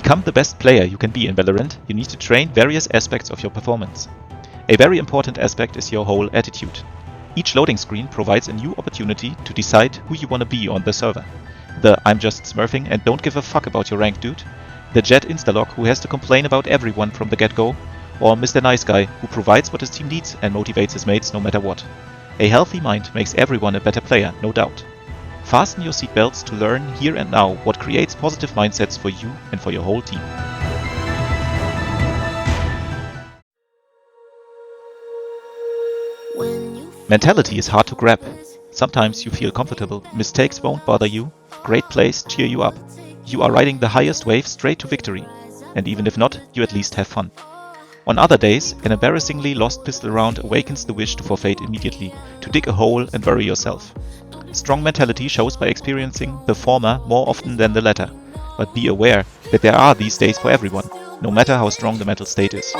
become the best player you can be in Valorant, you need to train various aspects of your performance. A very important aspect is your whole attitude. Each loading screen provides a new opportunity to decide who you want to be on the server. The I'm just smurfing and don't give a fuck about your rank dude, the Jett-instalock who has to complain about everyone from the get-go, or Mr. Nice Guy who provides what his team needs and motivates his mates no matter what. A healthy mind makes everyone a better player, no doubt. Fasten your seatbelts to learn here and now what creates positive mindsets for you and for your whole team. Mentality is hard to grab. Sometimes you feel comfortable, mistakes won't bother you, great plays cheer you up. You are riding the highest wave straight to victory, and even if not, you at least have fun. On other days, an embarrassingly lost pistol round awakens the wish to forfeit immediately, to dig a hole and bury yourself. Strong mentality shows by experiencing the former more often than the latter, but be aware that there are these days for everyone, no matter how strong the mental state is.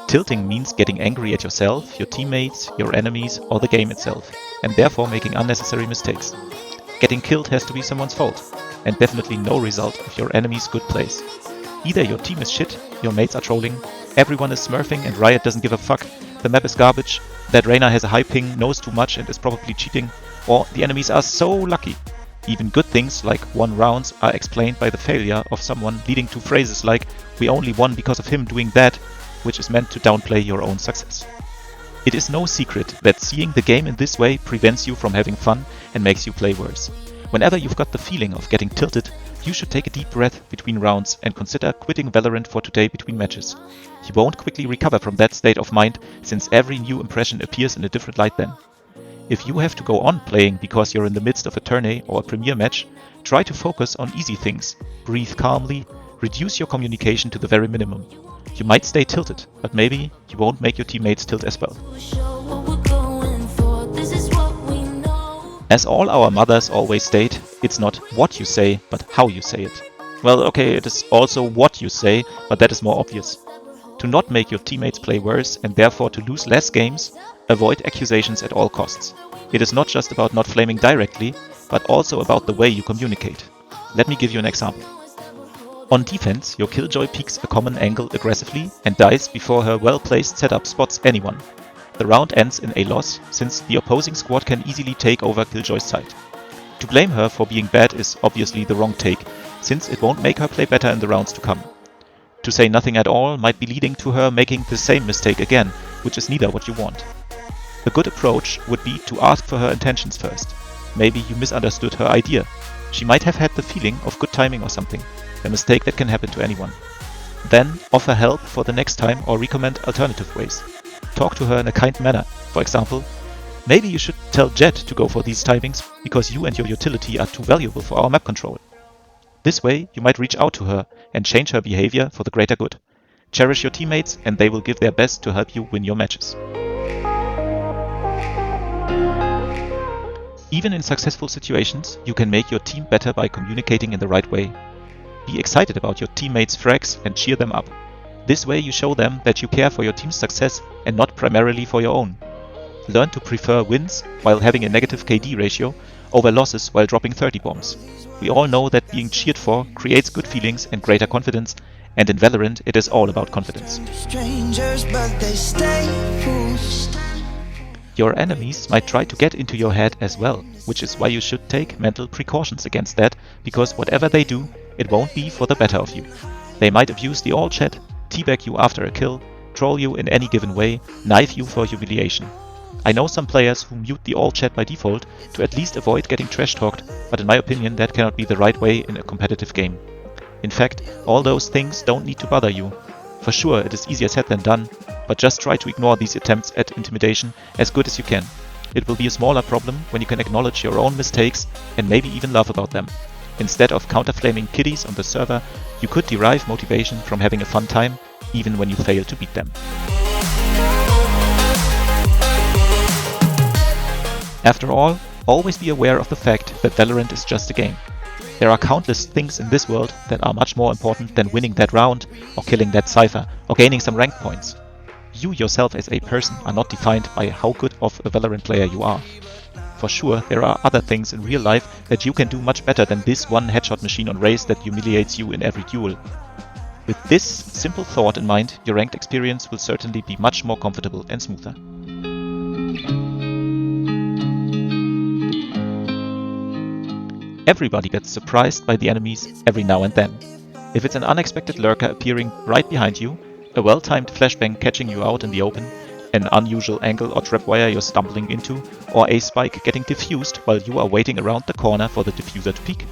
Tilting means getting angry at yourself, your teammates, your enemies, or the game itself, and therefore making unnecessary mistakes. Getting killed has to be someone's fault, and definitely no result of your enemy's good plays. Either your team is shit, your mates are trolling, everyone is smurfing and Riot doesn't give a fuck, the map is garbage, that Reyna has a high ping, knows too much and is probably cheating, or the enemies are so lucky. Even good things like won rounds are explained by the failure of someone, leading to phrases like "we only won because of him doing that," which is meant to downplay your own success. It is no secret that seeing the game in this way prevents you from having fun and makes you play worse. Whenever you've got the feeling of getting tilted, you should take a deep breath between rounds and consider quitting Valorant for today between matches. You won't quickly recover from that state of mind, since every new impression appears in a different light then. If you have to go on playing because you're in the midst of a tourney or a premier match, try to focus on easy things, breathe calmly, reduce your communication to the very minimum. You might stay tilted, but maybe you won't make your teammates tilt as well. As all our mothers always state, it's not what you say, but how you say it. Well, okay, it is also what you say, but that is more obvious. To not make your teammates play worse and therefore to lose less games, avoid accusations at all costs. It is not just about not flaming directly, but also about the way you communicate. Let me give you an example. On defense, your Killjoy peeks a common angle aggressively and dies before her well-placed setup spots anyone. The round ends in a loss, since the opposing squad can easily take over Killjoy's side. To blame her for being bad is obviously the wrong take, since it won't make her play better in the rounds to come. To say nothing at all might be leading to her making the same mistake again, which is neither what you want. A good approach would be to ask for her intentions first. Maybe you misunderstood her idea. She might have had the feeling of good timing or something, a mistake that can happen to anyone. Then offer help for the next time or recommend alternative ways. Talk to her in a kind manner. For example, maybe you should tell Jett to go for these timings because you and your utility are too valuable for our map control. This way you might reach out to her and change her behavior for the greater good. Cherish your teammates and they will give their best to help you win your matches. Even in successful situations, you can make your team better by communicating in the right way. Be excited about your teammates' frags and cheer them up. This way you show them that you care for your team's success and not primarily for your own. Learn to prefer wins while having a negative KD ratio over losses while dropping 30 bombs. We all know that being cheered for creates good feelings and greater confidence, and in Valorant it is all about confidence. Your enemies might try to get into your head as well, which is why you should take mental precautions against that, because whatever they do, it won't be for the better of you. They might abuse the all chat, teabag you after a kill, troll you in any given way, knife you for humiliation. I know some players who mute the all chat by default to at least avoid getting trash talked, but in my opinion that cannot be the right way in a competitive game. In fact, all those things don't need to bother you. For sure it is easier said than done, but just try to ignore these attempts at intimidation as good as you can. It will be a smaller problem when you can acknowledge your own mistakes and maybe even laugh about them. Instead of counter-flaming kiddies on the server, you could derive motivation from having a fun time, even when you fail to beat them. After all, always be aware of the fact that Valorant is just a game. There are countless things in this world that are much more important than winning that round, or killing that cipher, or gaining some rank points. You yourself as a person are not defined by how good of a Valorant player you are. For sure, there are other things in real life that you can do much better than this one headshot machine on race that humiliates you in every duel. With this simple thought in mind, your ranked experience will certainly be much more comfortable and smoother. Everybody gets surprised by the enemies every now and then. If it's an unexpected lurker appearing right behind you, a well-timed flashbang catching you out in the open, an unusual angle or trapwire you're stumbling into, or a spike getting diffused while you are waiting around the corner for the diffuser to peak.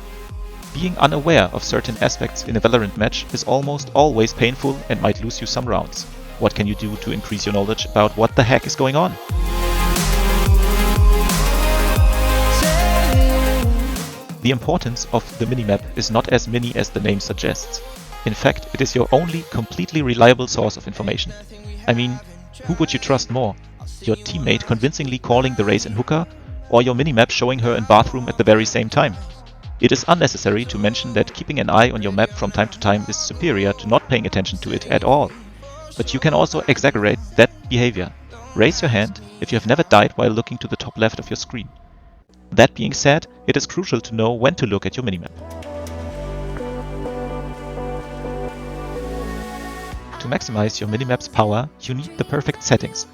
Being unaware of certain aspects in a Valorant match is almost always painful and might lose you some rounds. What can you do to increase your knowledge about what the heck is going on? The importance of the minimap is not as mini as the name suggests. In fact, it is your only completely reliable source of information. I mean, who would you trust more? Your teammate convincingly calling the race in hooker, or your minimap showing her in bathroom at the very same time? It is unnecessary to mention that keeping an eye on your map from time to time is superior to not paying attention to it at all. But you can also exaggerate that behavior. Raise your hand if you have never died while looking to the top left of your screen. That being said, it is crucial to know when to look at your minimap. To maximize your minimap's power, you need the perfect settings.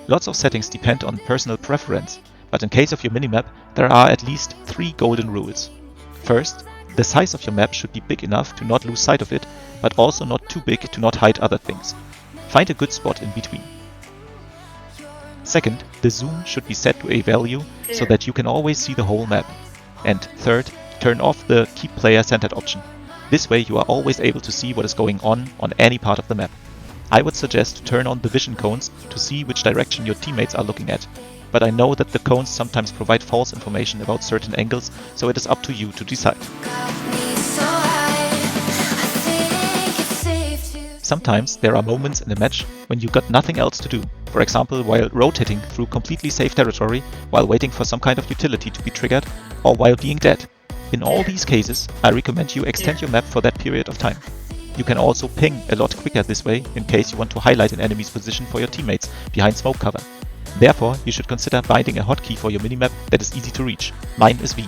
Lots of settings depend on personal preference, but in case of your minimap, there are at least 3 golden rules. First, the size of your map should be big enough to not lose sight of it, but also not too big to not hide other things. Find a good spot in between. Second, the zoom should be set to a value so that you can always see the whole map. And third, turn off the keep player centered option. This way you are always able to see what is going on any part of the map. I would suggest to turn on the vision cones to see which direction your teammates are looking at. But I know that the cones sometimes provide false information about certain angles, so it is up to you to decide. Sometimes there are moments in a match when you got nothing else to do. For example, while rotating through completely safe territory, while waiting for some kind of utility to be triggered, or while being dead. In all these cases, I recommend you extend your map for that period of time. You can also ping a lot quicker this way in case you want to highlight an enemy's position for your teammates behind smoke cover. Therefore, you should consider binding a hotkey for your minimap that is easy to reach. Mine is V.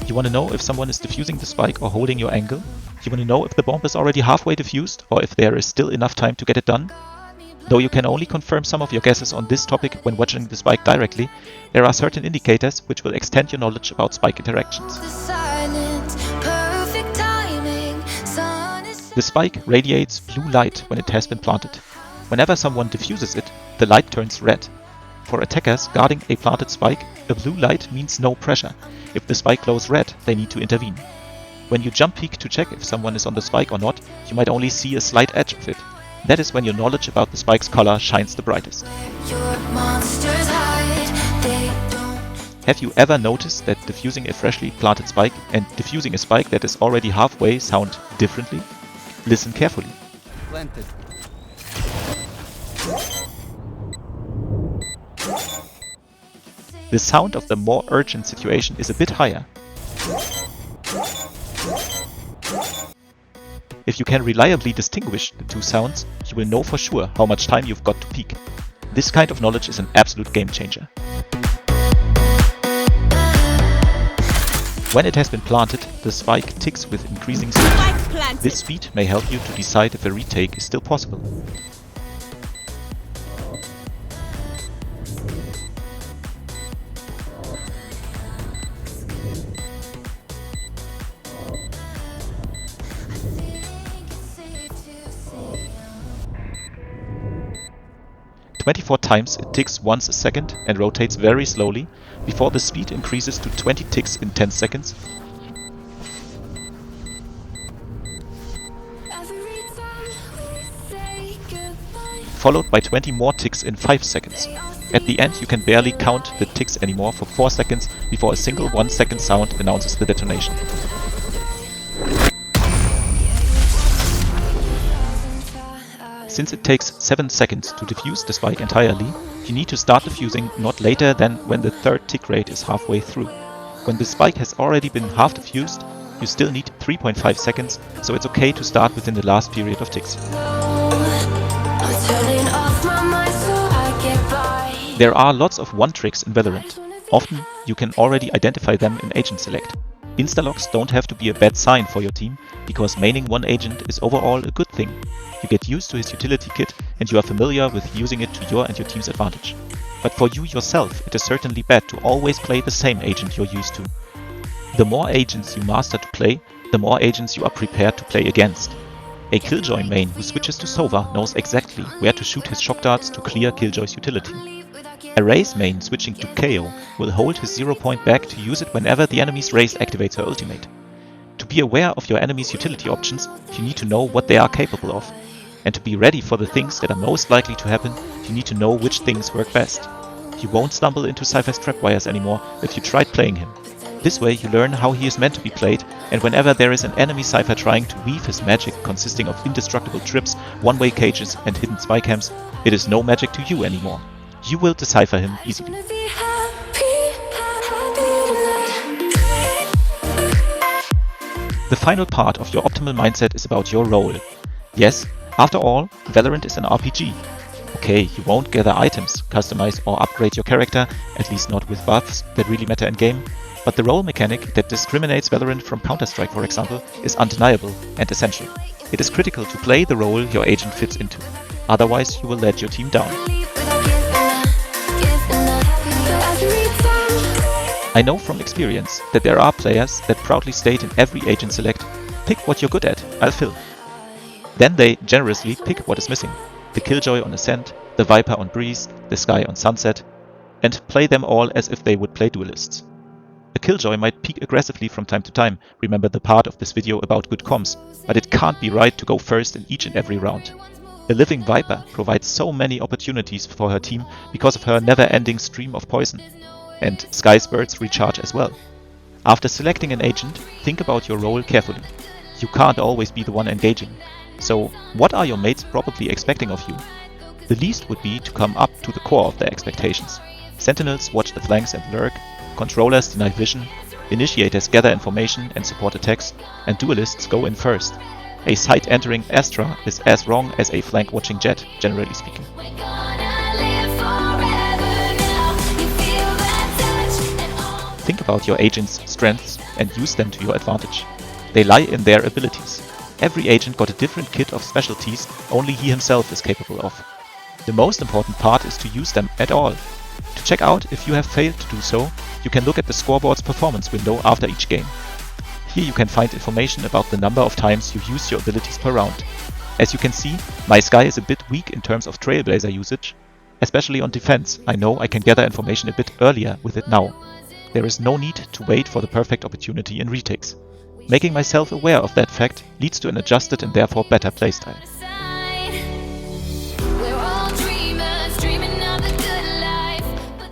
You want to know if someone is defusing the spike or holding your angle? You want to know if the bomb is already halfway defused or if there is still enough time to get it done? Though you can only confirm some of your guesses on this topic when watching the spike directly, there are certain indicators which will extend your knowledge about spike interactions. The spike radiates blue light when it has been planted. Whenever someone defuses it, the light turns red. For attackers guarding a planted spike, a blue light means no pressure. If the spike glows red, they need to intervene. When you jump peek to check if someone is on the spike or not, you might only see a slight edge of it. That is when your knowledge about the spike's color shines the brightest. Have you ever noticed that defusing a freshly planted spike and defusing a spike that is already halfway sound differently? Listen carefully. Planted. The sound of the more urgent situation is a bit higher. If you can reliably distinguish the two sounds, you will know for sure how much time you've got to peak. This kind of knowledge is an absolute game changer. When it has been planted, the spike ticks with increasing speed. This speed may help you to decide if a retake is still possible. "24 times it ticks once a second and rotates very slowly before the speed increases to 20 ticks in 10 seconds. Followed by 20 more ticks in 5 seconds. At the end you can barely count the ticks anymore for 4 seconds before a single 1-second sound announces the detonation. Since it takes 7 seconds to defuse the spike entirely, you need to start defusing not later than when the third tick rate is halfway through. When the spike has already been half defused, you still need 3.5 seconds, so it's okay to start within the last period of ticks. I'm turning off my mind so There are lots of one-tricks in Valorant. Often you can already identify them in agent select. Instalocks don't have to be a bad sign for your team, because maining one agent is overall a good thing. You get used to his utility kit and you are familiar with using it to your and your team's advantage. But for you yourself, it is certainly bad to always play the same agent you're used to. The more agents you master to play, the more agents you are prepared to play against. A Killjoy main who switches to Sova knows exactly where to shoot his shock darts to clear Killjoy's utility. A Raze main switching to KO will hold his 0 point back to use it whenever the enemy's Raze activates her ultimate. To be aware of your enemy's utility options, you need to know what they are capable of. And to be ready for the things that are most likely to happen, you need to know which things work best. You won't stumble into Cypher's trapwires anymore if you tried playing him. This way you learn how he is meant to be played, and whenever there is an enemy Cypher trying to weave his magic consisting of indestructible trips, one-way cages and hidden spy camps, it is no magic to you anymore. You will decipher him easily. The final part of your optimal mindset is about your role. Yes, after all, Valorant is an RPG. Okay, you won't gather items, customize or upgrade your character, at least not with buffs that really matter in game, but the role mechanic that discriminates Valorant from Counter-Strike, for example, is undeniable and essential. It is critical to play the role your agent fits into. Otherwise, you will let your team down. I know from experience that there are players that proudly state in every agent select, pick what you're good at, I'll fill. Then they generously pick what is missing. The Killjoy on Ascent, the Viper on Breeze, the Skye on Sunset, and play them all as if they would play duelists. A Killjoy might peek aggressively from time to time, remember the part of this video about good comms, but it can't be right to go first in each and every round. A living Viper provides so many opportunities for her team because of her never-ending stream of poison. And Skye's birds recharge as well. After selecting an agent, think about your role carefully. You can't always be the one engaging. So, what are your mates probably expecting of you? The least would be to come up to the core of their expectations. Sentinels watch the flanks and lurk, controllers deny vision, initiators gather information and support attacks, and duelists go in first. A side entering Astra is as wrong as a flank watching Jett, generally speaking. Think about your agent's strengths and use them to your advantage. They lie in their abilities. Every agent got a different kit of specialties only he himself is capable of. The most important part is to use them at all. To check out if you have failed to do so, you can look at the scoreboard's performance window after each game. Here you can find information about the number of times you use your abilities per round. As you can see, my Skye is a bit weak in terms of Trailblazer usage. Especially on defense, I know I can gather information a bit earlier with it now. There is no need to wait for the perfect opportunity in retakes. Making myself aware of that fact leads to an adjusted and therefore better playstyle.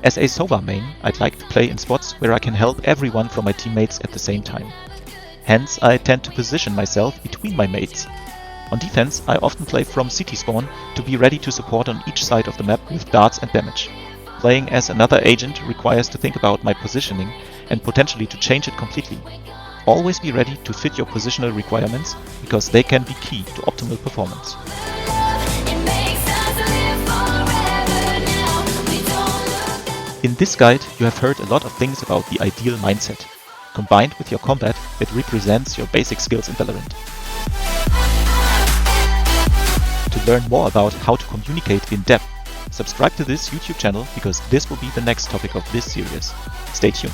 As a Sova main, I'd like to play in spots where I can help everyone from my teammates at the same time. Hence, I tend to position myself between my mates. On defense, I often play from city spawn to be ready to support on each side of the map with darts and damage. Playing as another agent requires to think about my positioning and potentially to change it completely. Always be ready to fit your positional requirements, because they can be key to optimal performance. In this guide, you have heard a lot of things about the ideal mindset, combined with your combat that represents your basic skills in Valorant. To learn more about how to communicate in depth, subscribe to this YouTube channel because this will be the next topic of this series. Stay tuned.